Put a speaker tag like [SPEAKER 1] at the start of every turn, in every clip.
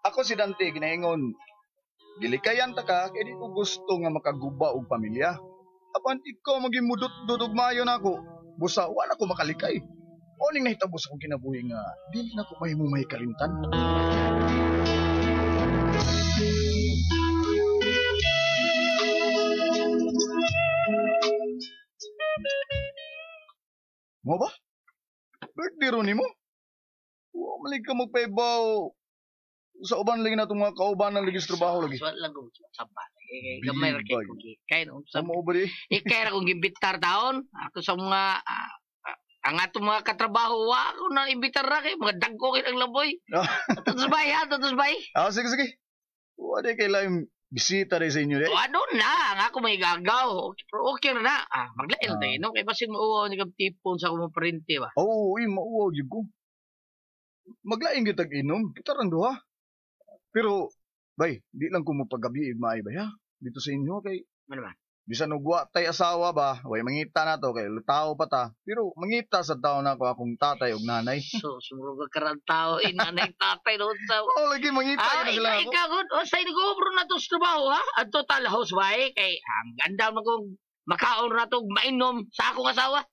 [SPEAKER 1] Ako si Dante ginaingon, gilikayan ta ka kay di ko gusto nga makaguba og pamilya. Apan ikaw magimudot dudog mayo nako. Busa wala ko makalikay. O ning nahitabo sa akong kinabuhi nga dili na ko mahimo may kalimtan. Mo ba? Birthday ron nimo? Wa malig ka magpaibaw sa uban lagi na itong mga kaubanan lagi sa trabaho lagi.
[SPEAKER 2] Suat lang kung sabat. Gamay ra kay kung kay no.
[SPEAKER 1] Mo ba di?
[SPEAKER 2] Ikay ra kung gimbitar taon. Ako sa mga ang ato mga katrabaho wa ako na imbitar ra kay mga dagko kay ang laboy. Tatos bay ha, tatos bay.
[SPEAKER 1] Sige sige. Wa di kay laim bisita rin sa inyo di.
[SPEAKER 2] O ano na, ang ako may gagaw. Okay na. Maglail tayo no kay basin mo ni kag tipon sa akong parente ba.
[SPEAKER 1] Oo, mauwaw gyud ko. Maglaing gyud tag inom, kita rang duha. Pero, bay, di lang ko mo paggabi maay bay ha. Dito sa inyo kay,
[SPEAKER 2] Ano ba?
[SPEAKER 1] bisan ugwa tay asawa ba, way mangita na to kay tao pa ta. Pero mangita sa tao na ko akong tatay ug nanay.
[SPEAKER 2] So, sumurog ka karang tao, inanay tatay doon sa...
[SPEAKER 1] Oh, lagi mangita na sila ako.
[SPEAKER 2] Ikaw, sa inigobro na to sa trabaho, ha? Ang total house ba eh? Kay, ang ganda mo kong makaon na to, mainom sa akong asawa.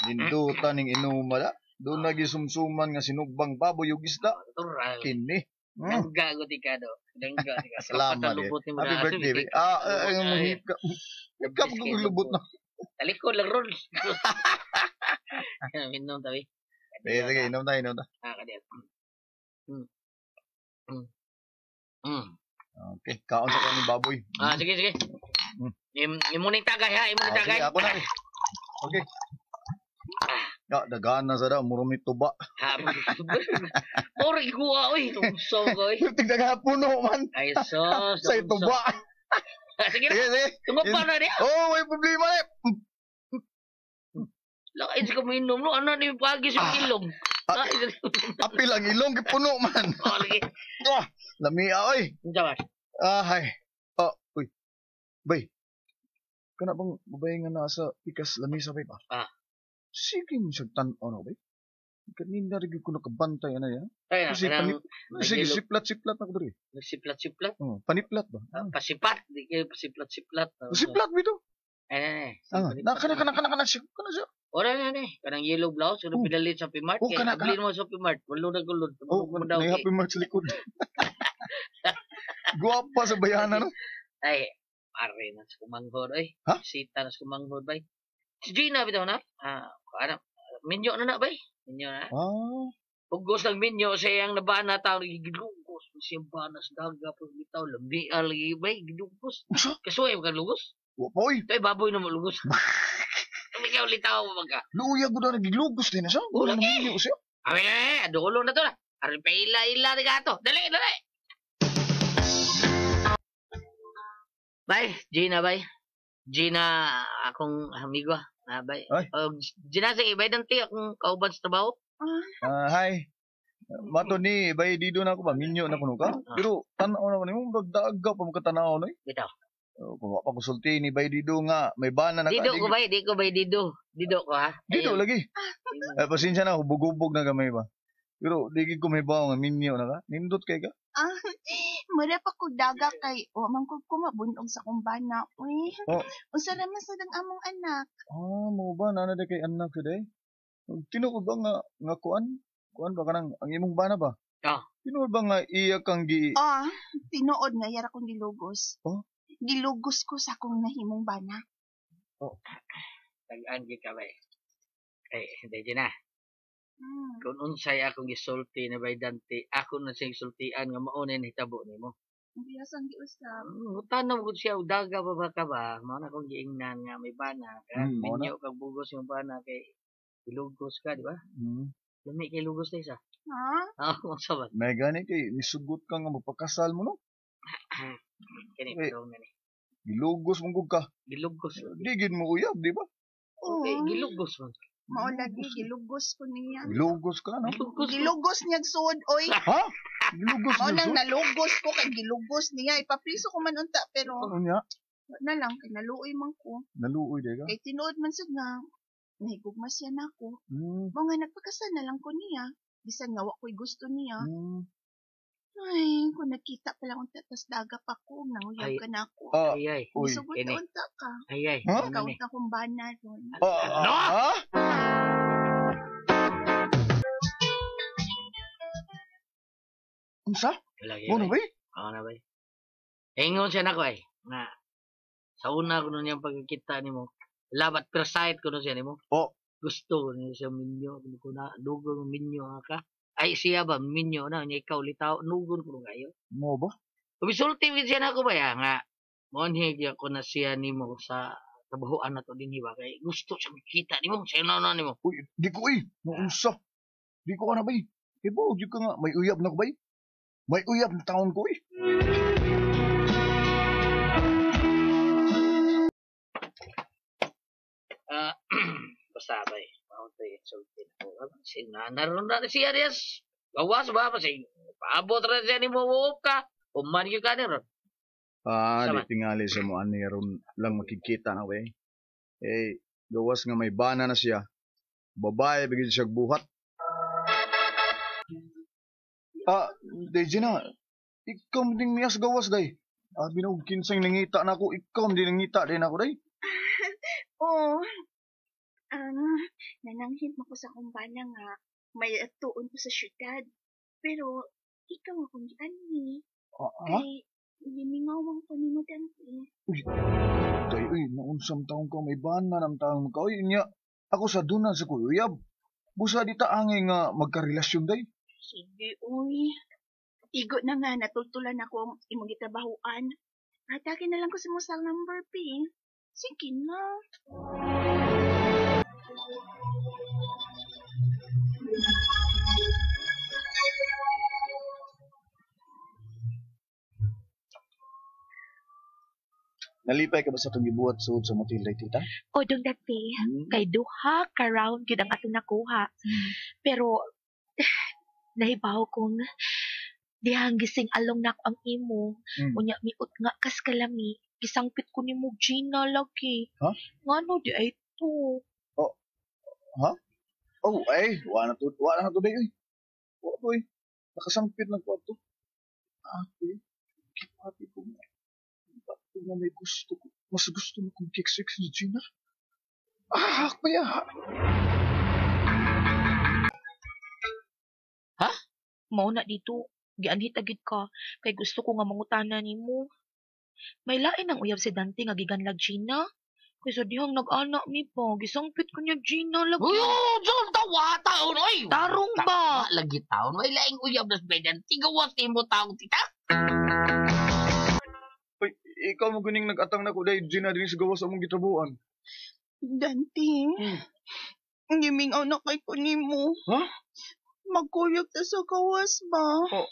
[SPEAKER 1] Lindutan ning inuma da. Doon lagi sumsuman nga sinugbang baboy ug isda.
[SPEAKER 2] Natural.
[SPEAKER 1] Kini.
[SPEAKER 2] Dangga ko di ka do. Dangga di ka.
[SPEAKER 1] Salamat eh. Happy birthday. Mangita. Ikaw ko lubot na.
[SPEAKER 2] Talikod lang ron. Minom tabi.
[SPEAKER 1] Sige, inom tayo, inom tayo.
[SPEAKER 2] Kadiyan.
[SPEAKER 1] Okay, kaon sa kanin baboy.
[SPEAKER 2] Sige, sige. Imuning tagay ha, imuning tagay.
[SPEAKER 1] Sige, ako na eh. Okay. Dagaan na sa da, murumit tuba.
[SPEAKER 2] Oray kuha, oy. Tungso ko, oy.
[SPEAKER 1] Tigdaga puno man.
[SPEAKER 2] Ay, sos.
[SPEAKER 1] Sa tuba.
[SPEAKER 2] Sige
[SPEAKER 1] Sige,
[SPEAKER 2] na.
[SPEAKER 1] sige.
[SPEAKER 2] Tungok pa na niya.
[SPEAKER 1] Oh, may problema eh.
[SPEAKER 2] Lakay sa kaminom, no? Ano na yung pagi sa ilong?
[SPEAKER 1] Apil ang ilong, puno man.
[SPEAKER 2] Lagi.
[SPEAKER 1] Lamia, oy.
[SPEAKER 2] Jawa.
[SPEAKER 1] Hay. Uy. Bay. Kana bang babae nga nasa pikas lamisa bay pa? Sige mo siya tan-on, bay. Kanina rin ko nakabantay na yan.
[SPEAKER 2] Ay,
[SPEAKER 1] Kasi sige, siplat-siplat na ko dali.
[SPEAKER 2] Nagsiplat-siplat?
[SPEAKER 1] Paniplat ba?
[SPEAKER 2] Pasipat. Di kayo pasiplat-siplat.
[SPEAKER 1] Siplat ba ito?
[SPEAKER 2] Ay,
[SPEAKER 1] Kana siya.
[SPEAKER 2] Ora na ni. Kanang yellow blouse. Kanang pidalit sa P-Mart. Kaya bilhin mo sa P-Mart. Walo na gulod.
[SPEAKER 1] May happy mark sa likod. Guwapa sa bayanan, no?
[SPEAKER 2] Ay, pare na sa kumanghod. Ay,
[SPEAKER 1] ha?
[SPEAKER 2] Sita na sa kumanghod, bay. Si Gina, bitaw na. Minyo na na, bay. Minyo na. Pugos ng minyo sa iyang nabana tao. Gilugos. Siyang banas daga. Pag bitaw, lambi. Lagi, bay. Gilugos. Kasuhay mo ka lugos?
[SPEAKER 1] Wapoy.
[SPEAKER 2] Ito ay baboy na malugos. Ikaw litaw mo magka.
[SPEAKER 1] Luya ko na nagilugos din na siya. Wala na minyo siya.
[SPEAKER 2] Amin na, adulo na to na. Arin pa ila ni gato. Dali, dali. Bay, Gina, bay. Gina, akong amigo. Bay. Gina, sige, bay dang ti, akong kauban sa trabaho.
[SPEAKER 1] Hi. Mato ni, bay, dido na ako ba? Minyo na kuno ka? Pero, tanaw na ko ni mo, magdaga pa magkatanaw na eh.
[SPEAKER 2] Bitaw.
[SPEAKER 1] Kung pakusulti ni bay dido nga, may bana na ka.
[SPEAKER 2] Dido ko bay, di ko bay dido. Dido ko ha.
[SPEAKER 1] Dido lagi. Pasensya na, hubog-hubog na gamay ba. Pero, di ko may bawa nga minyo na ka. Nindot kay ka?
[SPEAKER 3] Mura pa ko daga kay, man ko kumabunog sa kumbana. Uy, unsa naman sa dang among anak.
[SPEAKER 1] Mo ba, nana kay anak today? Tinuod ba nga kuan? Kuan ba kanang, ang imong bana ba? Tinuod ba nga iya kang
[SPEAKER 3] tinuod nga, yara kong gilugos. Gilugos ko sa akong nahimong bana.
[SPEAKER 2] Tagaan ka bay. Hindi na. Kung unsay akong gisulti na bay Dante, ako na siyang sultian nga maunay na hitabo nimo.
[SPEAKER 3] Biyasang giusap.
[SPEAKER 2] Tanong ko siya, daga ba ka ba? Mao na kong giingnan nga may bana. Minyo kag bugos yung bana kay ilugos ka, di ba? Lami kay lugos tayo sa. Oo, sabat.
[SPEAKER 1] May gani kay, nisugot ka nga magpakasal mo, no?
[SPEAKER 2] Kini pero na ni.
[SPEAKER 1] Gilugos mong ka.
[SPEAKER 2] Gilugos.
[SPEAKER 1] Digid mo uyab, di ba?
[SPEAKER 2] Okay, gilugos man.
[SPEAKER 3] Maulagi, gilugos ko niya.
[SPEAKER 1] Gilugos ka, no?
[SPEAKER 3] Gilugos niyag suod, oy.
[SPEAKER 1] Ha? Gilugos
[SPEAKER 3] Mao
[SPEAKER 1] na
[SPEAKER 3] nang
[SPEAKER 1] siya.
[SPEAKER 3] nalugos ko kay gilugos niya. Ipapriso ko man unta pero
[SPEAKER 1] Ano niya?
[SPEAKER 3] wa na lang kay naluoy man ko.
[SPEAKER 1] Naluoy di ka?
[SPEAKER 3] Kay tinuod man sad nga nahigugma siya nako.
[SPEAKER 1] Hmm.
[SPEAKER 3] Mao nga nagpakasal na lang ko niya. Bisan nga wa ko'y gusto niya.
[SPEAKER 1] Hmm.
[SPEAKER 3] Ay, kung nakita pa lang unta tas daga pa ko, nanguyab
[SPEAKER 2] Ay.
[SPEAKER 3] ka na ako.
[SPEAKER 1] Ah,
[SPEAKER 2] Ay.
[SPEAKER 1] uy.
[SPEAKER 3] Isugod
[SPEAKER 2] ini.
[SPEAKER 3] na unta ka.
[SPEAKER 2] Ay.
[SPEAKER 1] Ha?
[SPEAKER 3] Ikaw unta kong bana doon.
[SPEAKER 2] Ano?
[SPEAKER 1] Ha? Unsa?
[SPEAKER 2] Lagi.
[SPEAKER 1] Ano ba?
[SPEAKER 2] Oo na ba? Ingon siya na ko nga sa una ko nun yung pagkikita ni mo. Labat per side ko nun siya ni mo.
[SPEAKER 1] Oh.
[SPEAKER 2] Gusto ko niya siya minyo. Ko na dugo ng minyo nga ka. Ay siya ba minyo na niya ikaw litaw nugon ko nun kayo.
[SPEAKER 1] Mo ba?
[SPEAKER 2] Kumisulti with siya na ko ba ya nga. Monhig ko na siya ni mo sa trabahoan na to din ba kay gusto siya makita ni mo. Siya na ni mo.
[SPEAKER 1] Uy, di ko Naunsa. Di ko na ba? Ibo, di ka nga. May uyab na ko ba? May uyab na taon ko
[SPEAKER 2] Basta ba Mount insulti na ko. Kasi naroon na siya Arias. Gawas ba pa siya. Paabot rin siya ni mo ka. Uman yung ka ron.
[SPEAKER 1] Ah,
[SPEAKER 2] Sama.
[SPEAKER 1] di tingali sa mo ani ron lang makikita na we. Eh, gawas nga may bana na siya. Babae bigid siya buhat. Ah, Deji na. Ikaw ding miyas gawas day. Ah, binog kinsang nangita na ako. Ikaw din nangita din ako day.
[SPEAKER 3] Oh, nananghit mo ko sa kumbana nga may tuon ko sa syudad. Pero, ikaw akong giani.
[SPEAKER 1] Ha?
[SPEAKER 3] Kay, limingawang ko ni mo dante.
[SPEAKER 1] Day, uy, naunsam taong ka may bana ng taong ka. Uy, niya. Ako sa dunan sa kuyuyab. Busa di ta angay nga magkarelasyon day.
[SPEAKER 3] Sige, uy. Igo na nga, natultulan ako ang imong gitrabahuan. Atake na lang ko sa musang number P. Sige na.
[SPEAKER 1] Nalipay ka ba sa itong gibuhat suod sa motel day, tita?
[SPEAKER 4] O dong dati, kay duha ka round yun ang ato nakuha. Pero, nahibaw kong dihang gising along na ang imo. Unya miut nga kas kalami. Gisangpit ko ni mo Gina lagi.
[SPEAKER 1] Ha?
[SPEAKER 4] Ngano di ay to?
[SPEAKER 1] Oh, ay, wala na to day, uy. Wala to, uy. Nakasangpit ng kwarto. Ate, ate ko nga. Ate nga may gusto ko. Mas gusto mo kong kiksik ni Gina. Kaya.
[SPEAKER 4] Mao na dito. Gianhit agid ka. Kay gusto ko nga mangutana nimo. May lain ang uyab si Dante nga giganlag Gina. Kay sa dihang nag-anak mi pa. Gisangpit ko niya Gina lagi.
[SPEAKER 2] Diyon tawa taon oy.
[SPEAKER 4] Tarong ba?
[SPEAKER 2] Lagi taon may laing uyab na bedan. Tigawas mo taon tita.
[SPEAKER 1] Uy, ikaw mo guning nag-atang na ko day, Gina din sa gawas among gitrabuan.
[SPEAKER 3] Dante, gimingaw na kay ko ni mo.
[SPEAKER 1] Ha?
[SPEAKER 3] Magkuyog ta sa kawas ba?
[SPEAKER 1] Oh.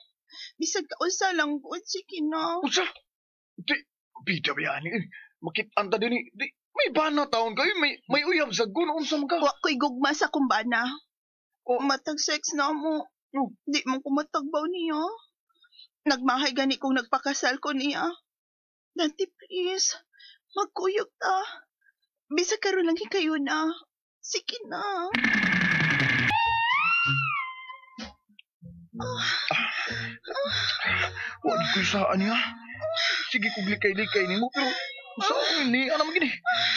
[SPEAKER 3] Bisag ka usa lang ko. Sige na.
[SPEAKER 1] Usa? Di, bida ba yan? Makitanta din eh. Di, may bana taon kayo, may uyab sa gunoon sa mga.
[SPEAKER 3] Wa ko'y gugma sa kumbana.
[SPEAKER 1] Oh.
[SPEAKER 3] Matag sex na mo.
[SPEAKER 1] Oh.
[SPEAKER 3] Di mo ko matagbaw niya. Nagmahay gani kung nagpakasal ko niya. Dante, please. Magkuyog ta. Bisag karon lang kayo na. Sige na.
[SPEAKER 1] Wala ko saan niya. Sige kong likay-likay ni mo, pero saan ni? Ano mo gini?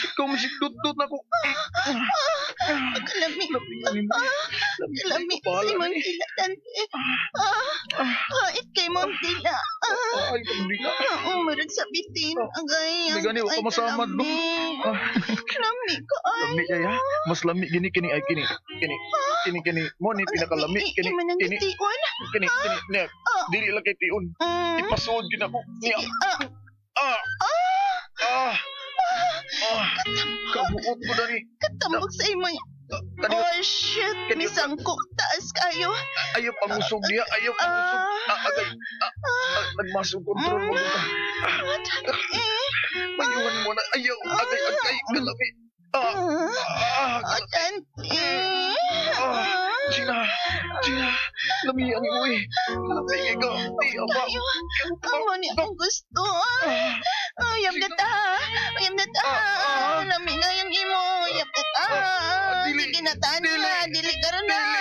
[SPEAKER 1] Ikaw mo dut-dut na ko.
[SPEAKER 3] Kalami.
[SPEAKER 1] Labi mo.
[SPEAKER 3] Kalami. Si Ma'am Tila, Dante. It kay Ma'am Tila.
[SPEAKER 1] Ay, hindi na.
[SPEAKER 3] Umarag sa bitin. Agay.
[SPEAKER 1] Hindi gani, huwag ka masamad, no?
[SPEAKER 3] Kalami ka ay.
[SPEAKER 1] Lami kaya. Mas lami gini kini ay kini. Kini. Mo ni pinakalami. Kini. Kini. Kini. Dili lang kay tiun. Ipasuod gina ko. Niya. Kabuot mo dali.
[SPEAKER 3] Katambok sa imo. Oh shit. Misangkok taas kayo.
[SPEAKER 1] Ayaw pangusog niya. Ayaw pangusog. Agay. Nagmasog kontrol mo dito. Mayuhan mo na. Ayaw. Agay. Kalami.
[SPEAKER 3] Dante.
[SPEAKER 1] Gina, lamihan ni Uy. Lamihan ko. Di, aba.
[SPEAKER 3] Kayo, amo ni akong gusto. Yam na ta. Lami na yung imo. Yam na ta.
[SPEAKER 1] Dili.
[SPEAKER 3] Sige na ta niya. Dili karon na.